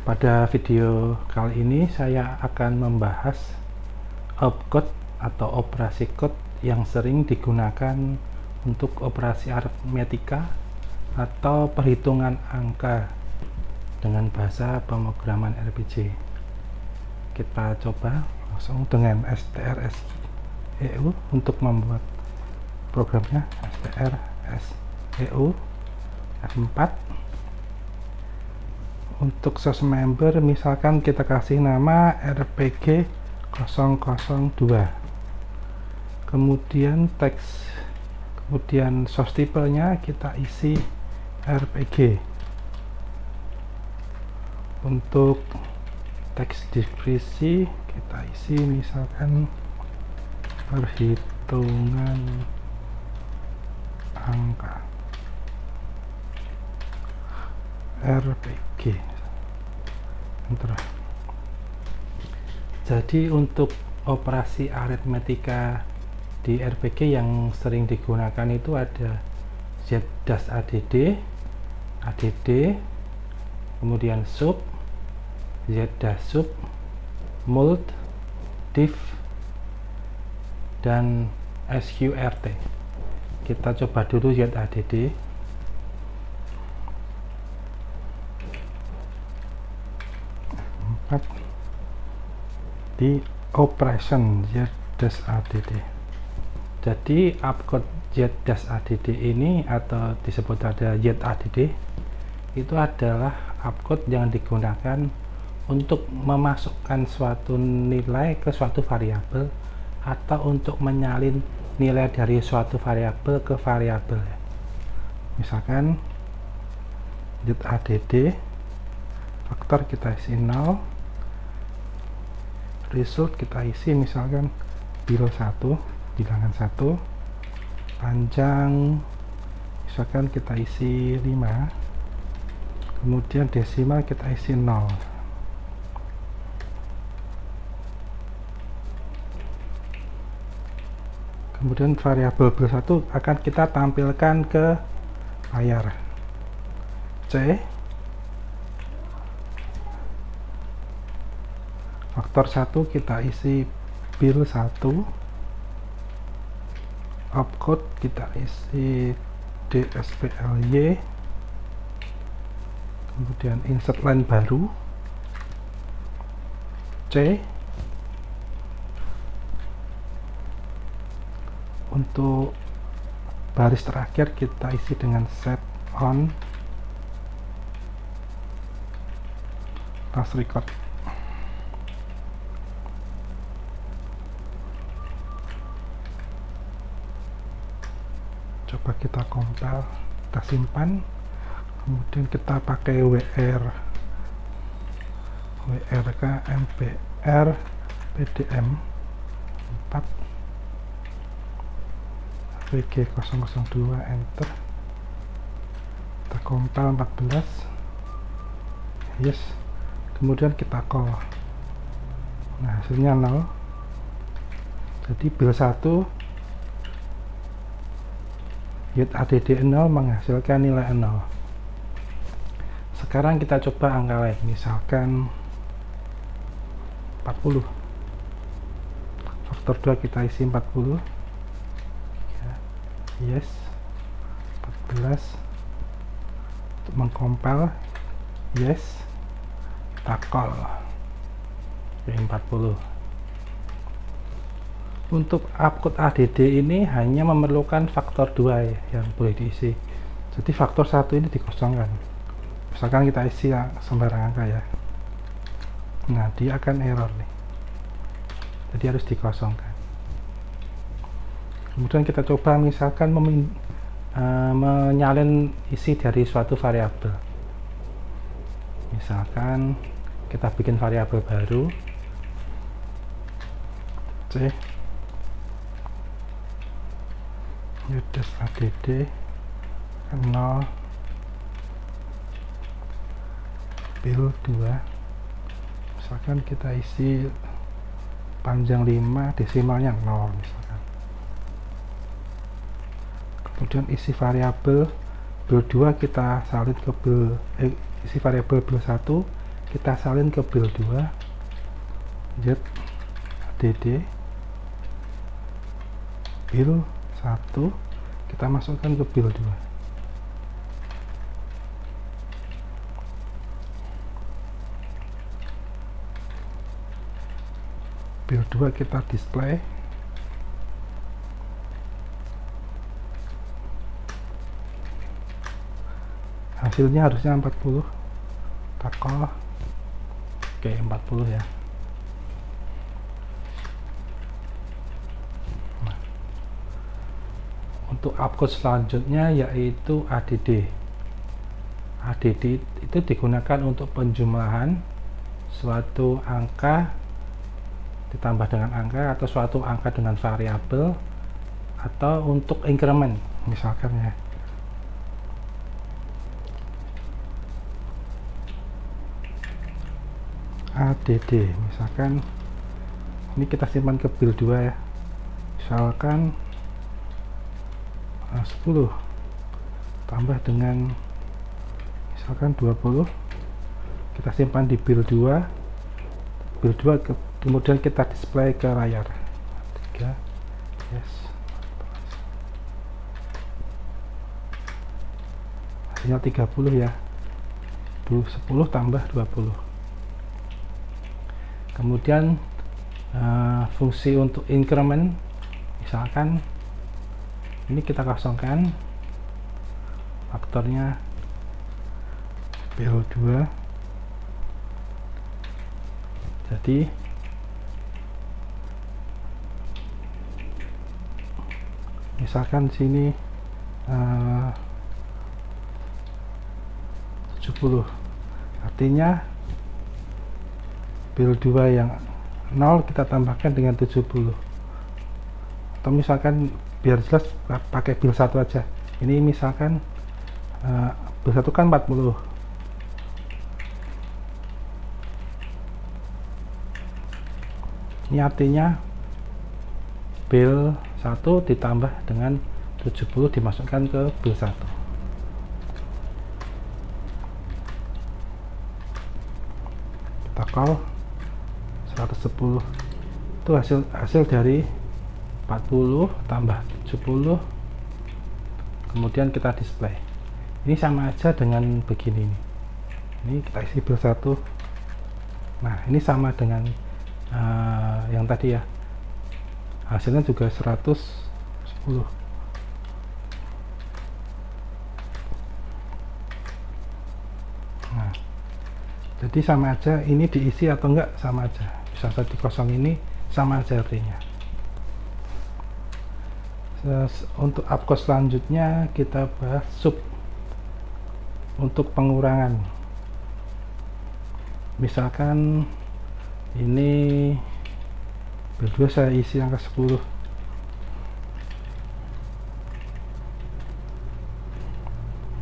Pada video kali ini saya akan membahas opcode atau operasi code yang sering digunakan untuk operasi aritmetika atau perhitungan angka dengan bahasa pemrograman RPG. Kita coba langsung dengan strSEU untuk membuat programnya. strSEU F4. Untuk source member misalkan kita kasih nama RPG 002, kemudian teks, kemudian source type-nya kita isi RPG. Untuk teks deskripsi kita isi misalkan perhitungan angka RPG. Enter. Jadi untuk operasi aritmetika di RPG yang sering digunakan itu ada z-add, add, kemudian sub, z-sub, mult, div, dan sqrt. Kita coba dulu z-add. Di operation z-add. Jadi opcode z-add ini atau disebut ada z-add itu adalah opcode yang digunakan untuk memasukkan suatu nilai ke suatu variabel atau untuk menyalin nilai dari suatu variabel ke variabel. Misalkan z-add faktor kita isi 0, result kita isi misalkan bilangan 1, panjang misalkan kita isi 5, kemudian desimal kita isi 0. Kemudian variabel bel 1 akan kita tampilkan ke layar. C, faktor 1 kita isi bil 1, opcode kita isi dsply, kemudian insert line baru C. Untuk baris terakhir kita isi dengan set on last record. Coba kita compile, kita simpan, kemudian kita pakai wrk mpr pdm 4 vg 002, enter. Kita compile 14, yes, kemudian kita call. Nah, hasilnya 0. Jadi bil 1 z-add 0 menghasilkan nilai 0. Sekarang kita coba angka lain, misalkan 40. Faktor 2 kita isi 40, yes, 14. Untuk mengcompile, yes, kita call 40. Untuk opcode add ini hanya memerlukan faktor 2 yang boleh diisi. Jadi faktor 1 ini dikosongkan. Misalkan kita isi sembarang angka ya. Nah, dia akan error nih. Jadi harus dikosongkan. Kemudian kita coba misalkan menyalin isi dari suatu variabel. Misalkan kita bikin variabel baru C, z-add 0 bil 2, misalkan kita isi panjang 5, desimalnya 0 misalkan. Kemudian isi variabel bil 2 kita salin ke isi variabel bil 1, kita salin ke bill 2, Z ADD bill 1, kita masukkan ke bill 2. Bill 2 kita display. Hasilnya harusnya 40. Kita call. Oke, 40 ya. Nah, untuk upcode selanjutnya yaitu ADD. ADD itu digunakan untuk penjumlahan suatu angka ditambah dengan angka, atau suatu angka dengan variabel, atau untuk increment misalkan ya. ADD misalkan ini kita simpan ke bill 2 ya, misalkan 10 tambah dengan misalkan 20, kita simpan di bill 2, kemudian kita display ke layar. 3, yes, hasilnya 30 ya. 10 tambah 20. Kemudian fungsi untuk increment, misalkan ini kita kosongkan faktornya bill 2, jadi misalkan sini 70, artinya bill 2 yang 0 kita tambahkan dengan 70, atau misalkan biar jelas pakai bill 1 aja. Ini misalkan bill 1 kan 40, ini artinya bill 1 ditambah dengan 70 dimasukkan ke bill 1. Kita call 110, itu hasil dari 40 tambah 70, kemudian kita display. Ini sama aja dengan begini nih. Ini kita isi bill 1. Nah, ini sama dengan yang tadi ya, hasilnya juga 110. Nah, jadi sama aja, ini diisi atau enggak sama aja, bisa saja kosong, ini sama aja artinya. Untuk upcode selanjutnya kita bahas sub untuk pengurangan. Misalkan ini bill 2 saya isi angka 10,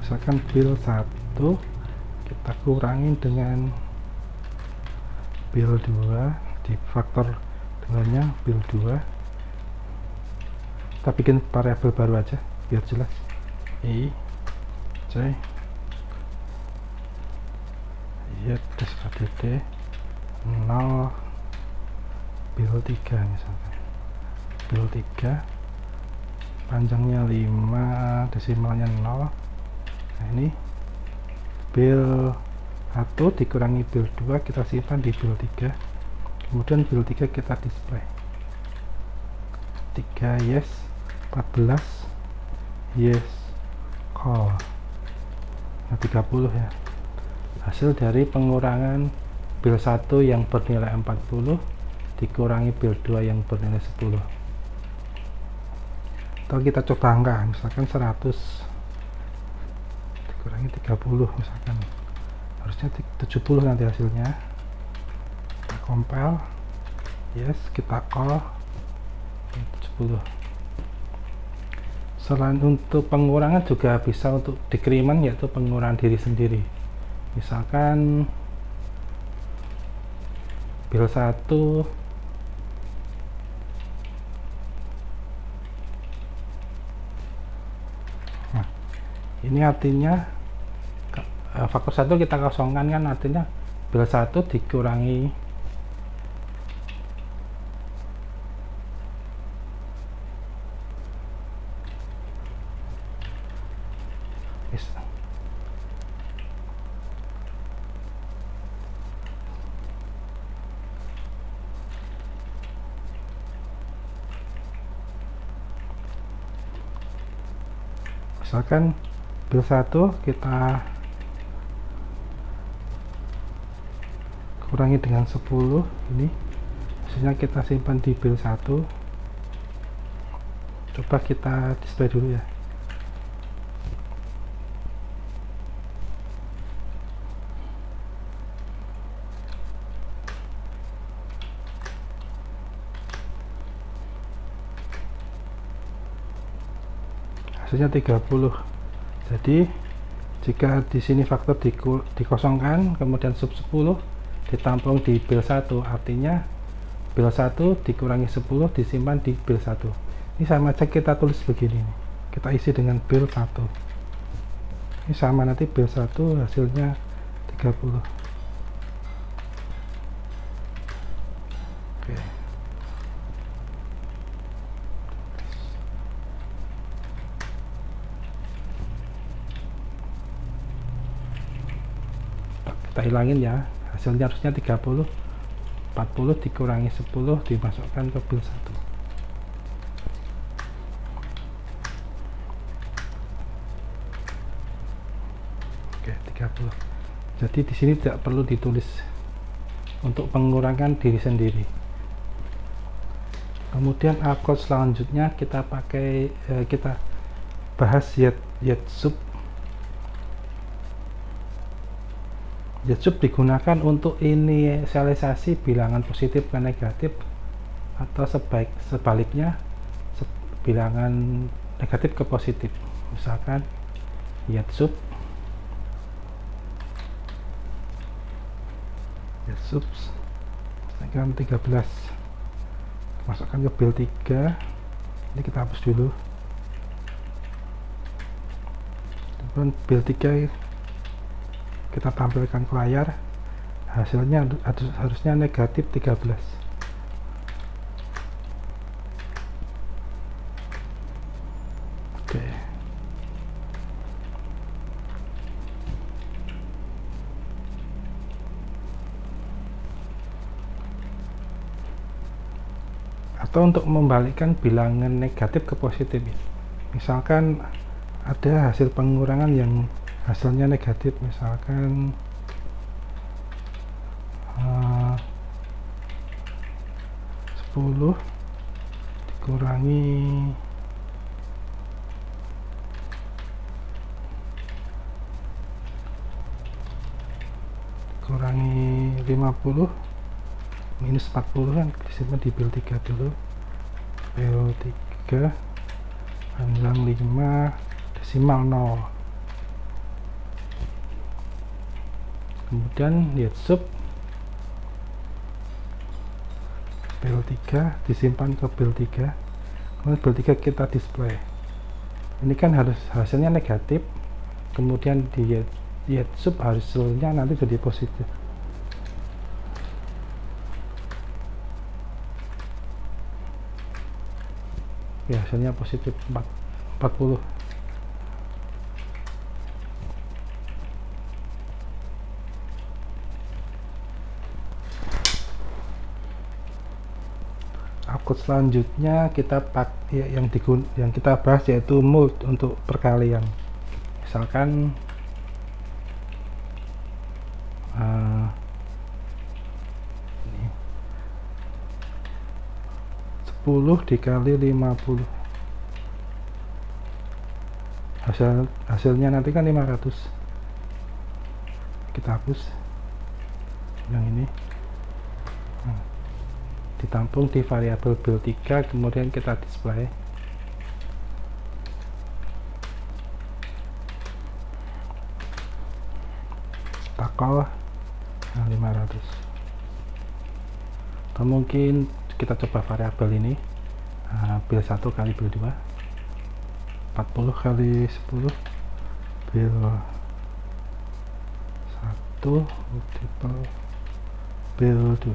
misalkan bill 1 kita kurangin dengan bill 2, di faktor dengannya bill 2, kita bikin variabel baru aja biar jelas. I C Y ADD 0 bill 3 misalkan, bill 3 panjangnya 5, desimalnya 0. Nah, ini bill 1 dikurangi bill 2 kita simpan di bill 3, kemudian bill 3 kita display. 3 yes, 14 yes, call. Nah, 30 ya, hasil dari pengurangan bill 1 yang bernilai 40 dikurangi bill 2 yang bernilai 10. Atau kita coba angka, misalkan 100 dikurangi 30, misalkan harusnya 70 nanti hasilnya. Kita compile, yes, kita call 70. Selain untuk pengurangan juga bisa untuk decrement, yaitu pengurangan diri sendiri. Misalkan bill 1 ini artinya faktor 1 kita kosongkan, kan artinya bil 1 dikurangi misalkan bil 1 kita kurangi dengan 10, ini hasilnya kita simpan di bil 1. Coba kita display dulu ya. Hasilnya 30. Jadi jika di sini faktor dikosongkan, kemudian sub 10 ditampung di bil 1, artinya bil 1 dikurangi 10 disimpan di bil 1. Ini sama aja kita tulis begini nih. Kita isi dengan bil 1. Ini sama, nanti bil 1 hasilnya 30. Oke. Kita hilangin ya. Hasilnya harusnya 30. 40 dikurangi 10 dimasukkan ke bil 1. Oke, 30. Jadi di sini tidak perlu ditulis untuk pengurangan diri sendiri. Kemudian akord selanjutnya kita pakai kita bahas yet sub. Yet sub digunakan untuk inisialisasi bilangan positif ke negatif, atau sebaliknya bilangan negatif ke positif. Misalkan yet sub misalkan 13, masukkan ke bil 3. Ini kita hapus dulu. Kemudian bil 3 kita tampilkan ke layar, hasilnya harusnya negatif 13. Oke. Atau untuk membalikkan bilangan negatif ke positif, misalkan ada hasil pengurangan yang hasilnya negatif, misalkan 10 dikurangi 50 minus 40 kan disimpan di bil 3 dulu. Bil 3 panjang 5 desimal 0. Kemudian yet sub bil 3 disimpan ke bil 3. Kemudian bil 3 kita display. Ini kan harus hasilnya negatif, kemudian di yet sub hasilnya nanti jadi positif. Ya, hasilnya positif 40. Akord selanjutnya kita pakai yang kita bahas, yaitu mult untuk perkalian. Misalkan 10 dikali 50, hasilnya nanti kan 500. Kita hapus yang ini, ditampung di variabel bil 3, kemudian kita display. Takol 500. Atau mungkin kita coba variabel ini, bil 1 kali bil 2, 40 kali 10, bil 1 multiple bill 2.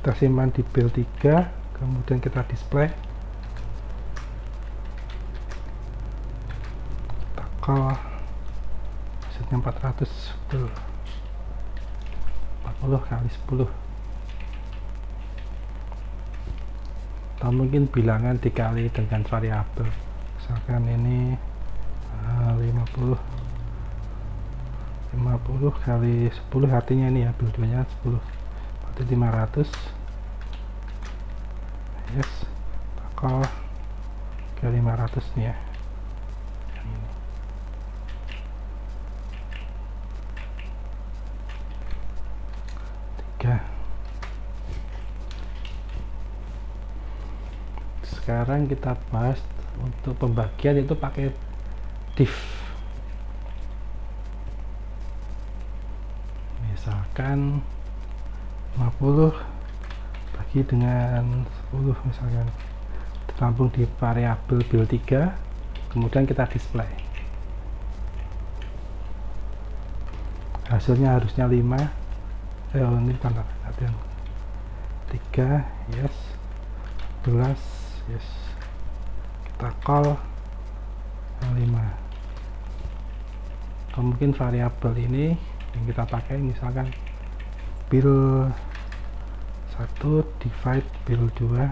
Kita simpan di bill 3, kemudian kita display, kita call, hasilnya 400, betul, 40 kali 10, atau mungkin bilangan dikali dengan variabel, misalkan ini 50 kali 10, artinya ini ya bill 2 nya 10, berarti 500. Yes, takal ke 500 nih ya. Yang ini. Tiga. Sekarang kita bahas untuk pembagian itu pakai div. Misalkan 50 bagi dengan 10, misalkan tertampung di variabel bill 3, kemudian kita display, hasilnya harusnya 5, ini tanda latihan 3, yes, 11, yes, kita call yang 5, atau mungkin variabel ini yang kita pakai, misalkan bill 1 divide bill 2,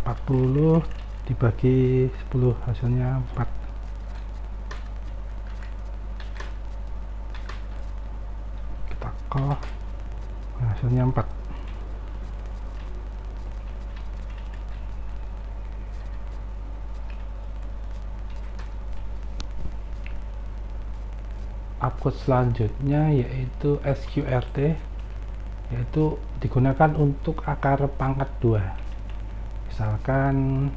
40 dibagi 10, hasilnya 4. Kita call, hasilnya 4. Upcode selanjutnya yaitu sqrt, yaitu digunakan untuk akar pangkat 2. Misalkan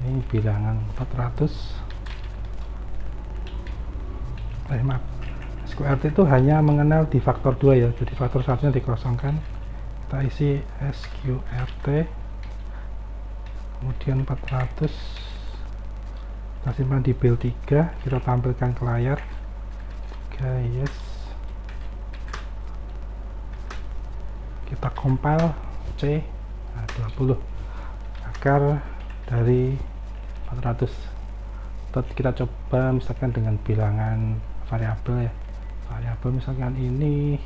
ini bilangan 400, maaf, sqrt itu hanya mengenal di faktor 2 ya, jadi faktor 1 nya dikosongkan, kita isi sqrt, kemudian 400, kita simpan di bill 3, kita tampilkan ke layar. Yes, kita compile C, 20 akar dari 400. Kita coba misalkan dengan bilangan variabel ya, variabel misalkan ini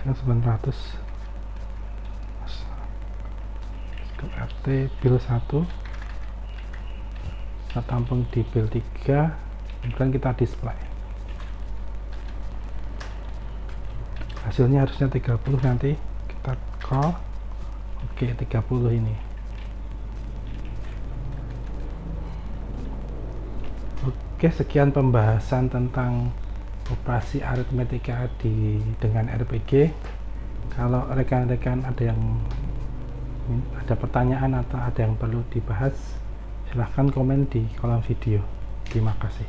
900, RT bill 1, kita tampung di bill 3, kemudian kita display, hasilnya harusnya 30, nanti kita call, oke, 30 ini. Oke, sekian pembahasan tentang operasi aritmetika dengan RPG. Kalau rekan-rekan ada pertanyaan atau ada yang perlu dibahas, silahkan komen di kolom video. Terima kasih.